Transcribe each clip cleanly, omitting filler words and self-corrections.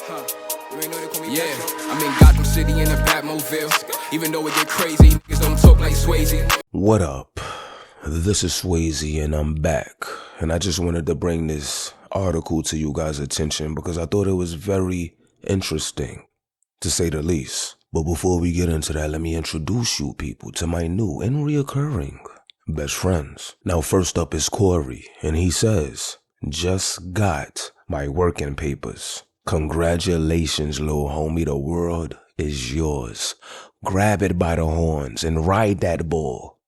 You ain't know they call me Yeah, I'm in Gotham City in a Batmobile. Even though it get crazy, niggas don't talk like Swayze. What up? This is Swayze and I'm back. And I just wanted to bring this article to you guys' attention because I thought it was very interesting, to say the least. But before we get into that, let me introduce you people to my new and reoccurring best friends. Now first up is Corey, and he says, just got my working papers. Congratulations, little homie, the world is yours. Grab it by the horns and ride that bull.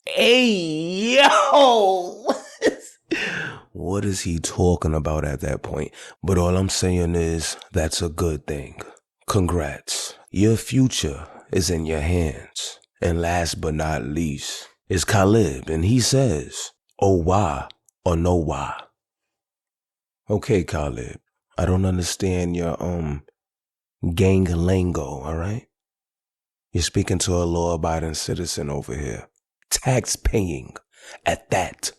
Hey, yo! What is he talking about at that point? But all I'm saying is, that's a good thing. Congrats. Your future is in your hands. And last but not least is Khalib, and he says, oh why or no why? Okay, Khalib, I don't understand your gang lingo, alright? You're speaking to a law-abiding citizen over here. Tax-paying at that.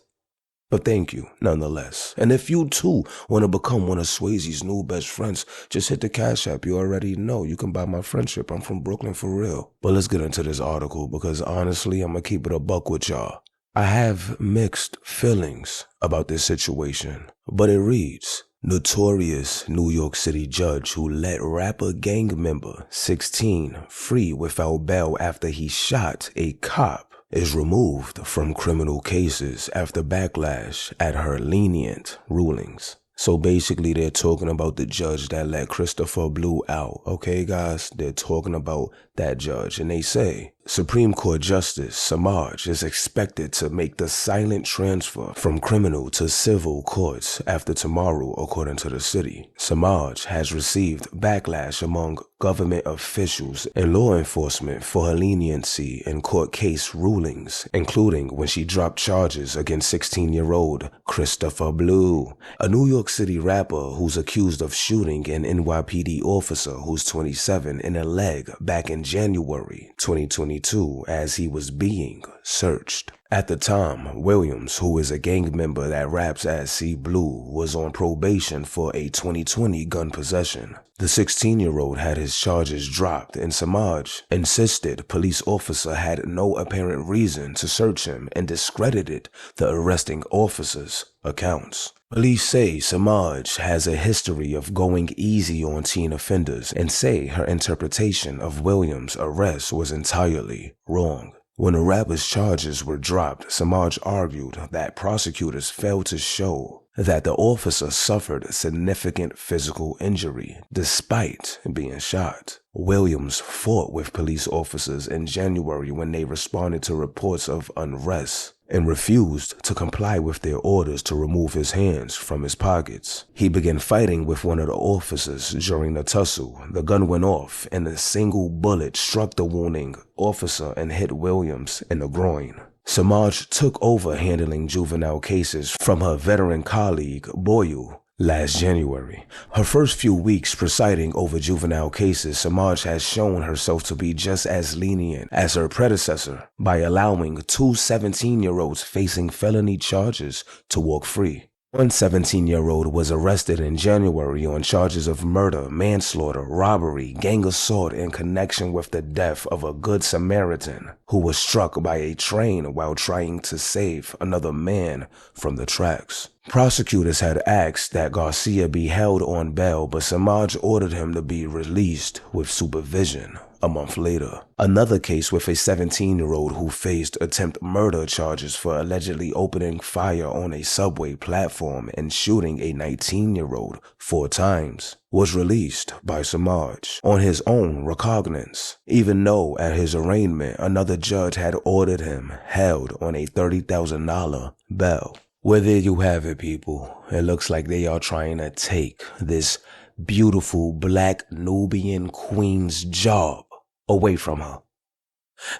But thank you, nonetheless. And if you too want to become one of Swayze's new best friends, just hit the Cash App. You already know you can buy my friendship. I'm from Brooklyn for real. But let's get into this article because honestly, I'm going to keep it a buck with y'all. I have mixed feelings about this situation, but it reads, notorious New York City judge who let rapper gang member 16 free without bail after he shot a cop is removed from criminal cases after backlash at her lenient rulings. So basically they're talking about the judge that let Christopher Blue out. Okay guys, they're talking about that judge, and they say Supreme Court Justice Samaj is expected to make the silent transfer from criminal to civil courts after tomorrow, according to the city. Samaj has received backlash among government officials and law enforcement for her leniency in court case rulings, including when she dropped charges against 16-year-old Christopher Blue, a New York City rapper who's accused of shooting an NYPD officer who's 27 in the leg back in January 2022 as he was being searched. At the time, Williams, who is a gang member that raps as C Blue, was on probation for a 2020 gun possession. The 16-year-old had his charges dropped, and Samaj insisted police officer had no apparent reason to search him and discredited the arresting officer's accounts. Police say Samaj has a history of going easy on teen offenders and say her interpretation of Williams' arrest was entirely wrong. When the rapper's charges were dropped, Samaj argued that prosecutors failed to show that the officer suffered significant physical injury despite being shot. Williams fought with police officers in January when they responded to reports of unrest and refused to comply with their orders to remove his hands from his pockets. He began fighting with one of the officers during the tussle. The gun went off and a single bullet struck the wounding officer and hit Williams in the groin. Samaj took over handling juvenile cases from her veteran colleague, Boyle, last January. Her first few weeks presiding over juvenile cases, Samaj has shown herself to be just as lenient as her predecessor by allowing two 17-year-olds facing felony charges to walk free. One 17-year-old was arrested in January on charges of murder, manslaughter, robbery, gang assault in connection with the death of a Good Samaritan who was struck by a train while trying to save another man from the tracks. Prosecutors had asked that Garcia be held on bail, but Samaj ordered him to be released with supervision a month later. Another case with a 17-year-old who faced attempt murder charges for allegedly opening fire on a subway platform and shooting a 19-year-old 4 times was released by Samaj on his own recognizance, even though at his arraignment another judge had ordered him held on a $30,000 bail. Well, there you have it, people. It looks like they are trying to take this beautiful black Nubian queen's job away from her.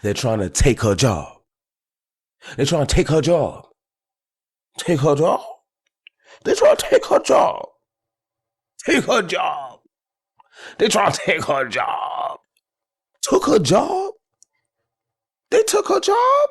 They're trying to take her job. They're trying to take her job. Take her job? They're trying to take her job. Take her job. They're trying to take her job. Took her job? They took her job?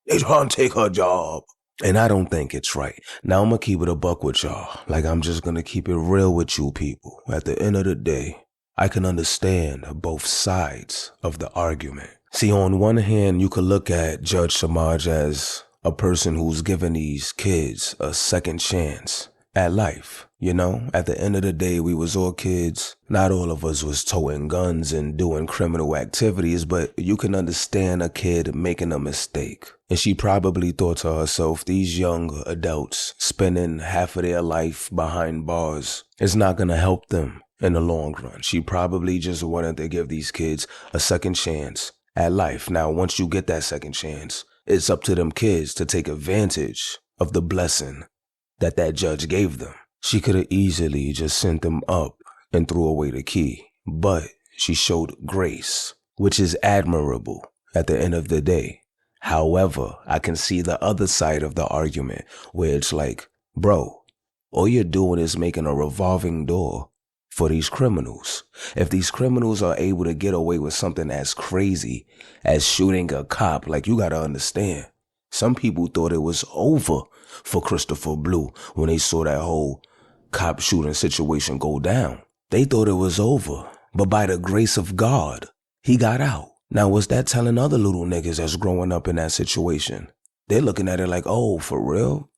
They trying to take her job. And I don't think it's right. Now I'm gonna keep it a buck with y'all. Like, I'm just gonna keep it real with you people. At the end of the day, I can understand both sides of the argument. See, on one hand, you could look at Judge Samaj as a person who's given these kids a second chance at life. You know, at the end of the day, we was all kids. Not all of us was toting guns and doing criminal activities, but you can understand a kid making a mistake. And she probably thought to herself, these young adults spending half of their life behind bars is not going to help them in the long run. She probably just wanted to give these kids a second chance at life. Now, once you get that second chance, it's up to them kids to take advantage of the blessing that judge gave them. She could have easily just sent them up and threw away the key, but she showed grace, which is admirable at the end of the day. However, I can see the other side of the argument where it's like, bro, all you're doing is making a revolving door for these criminals. If these criminals are able to get away with something as crazy as shooting a cop, like, you gotta understand, some people thought it was over for Christopher Blue when they saw that whole cop shooting situation go down. They thought it was over, but by the grace of God, he got out. Now, what's that telling other little niggas that's growing up in that situation? They're looking at it like, oh, for real?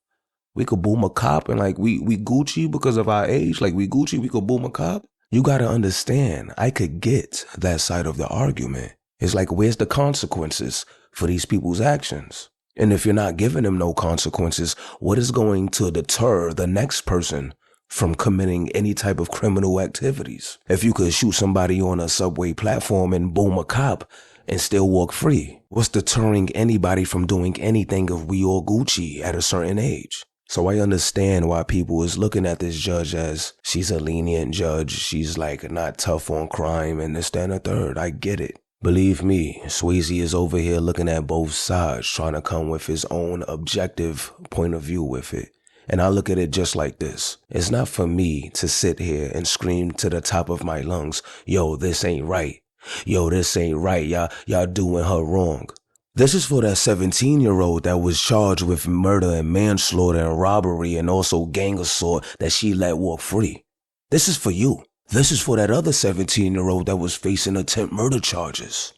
We could boom a cop and like we Gucci because of our age? Like, we Gucci, we could boom a cop? You gotta understand, I could get that side of the argument. It's like, where's the consequences for these people's actions? And if you're not giving them no consequences, what is going to deter the next person from committing any type of criminal activities? If you could shoot somebody on a subway platform and boom a cop and still walk free, what's deterring anybody from doing anything if we all Gucci at a certain age? So I understand why people is looking at this judge as she's a lenient judge. She's like not tough on crime and this, that, and the third. I get it. Believe me, Swayze is over here looking at both sides, trying to come with his own objective point of view with it. And I look at it just like this. It's not for me to sit here and scream to the top of my lungs, yo, this ain't right. Yo, this ain't right. Y'all doing her wrong. This is for that 17-year-old that was charged with murder and manslaughter and robbery and also gang assault that she let walk free. This is for you. This is for that other 17-year-old that was facing attempt murder charges.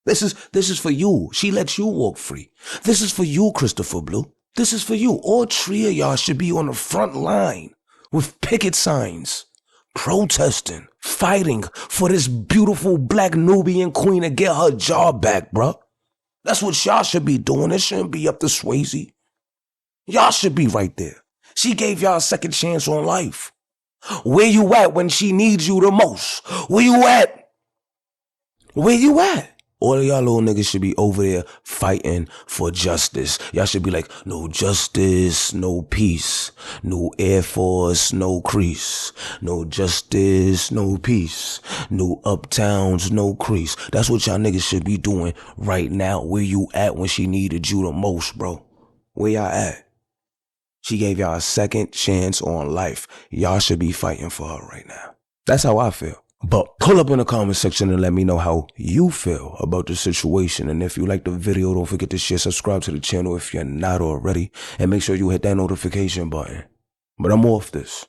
This is for you. She let you walk free. This is for you, Christopher Blue. This is for you. All three of y'all should be on the front line with picket signs, protesting, fighting for this beautiful black Nubian queen to get her job back, bruh. That's what y'all should be doing. It shouldn't be up to Swayze. Y'all should be right there. She gave y'all a second chance on life. Where you at when she needs you the most? Where you at? Where you at? All of y'all little niggas should be over there fighting for justice. Y'all should be like, no justice, no peace. No Air Force, no crease. No justice, no peace. No uptowns, no crease. That's what y'all niggas should be doing right now. Where you at when she needed you the most, bro? Where y'all at? She gave y'all a second chance on life. Y'all should be fighting for her right now. That's how I feel. But pull up in the comment section and let me know how you feel about the situation. And if you like the video, don't forget to share, subscribe to the channel if you're not already. And make sure you hit that notification button. But I'm off this.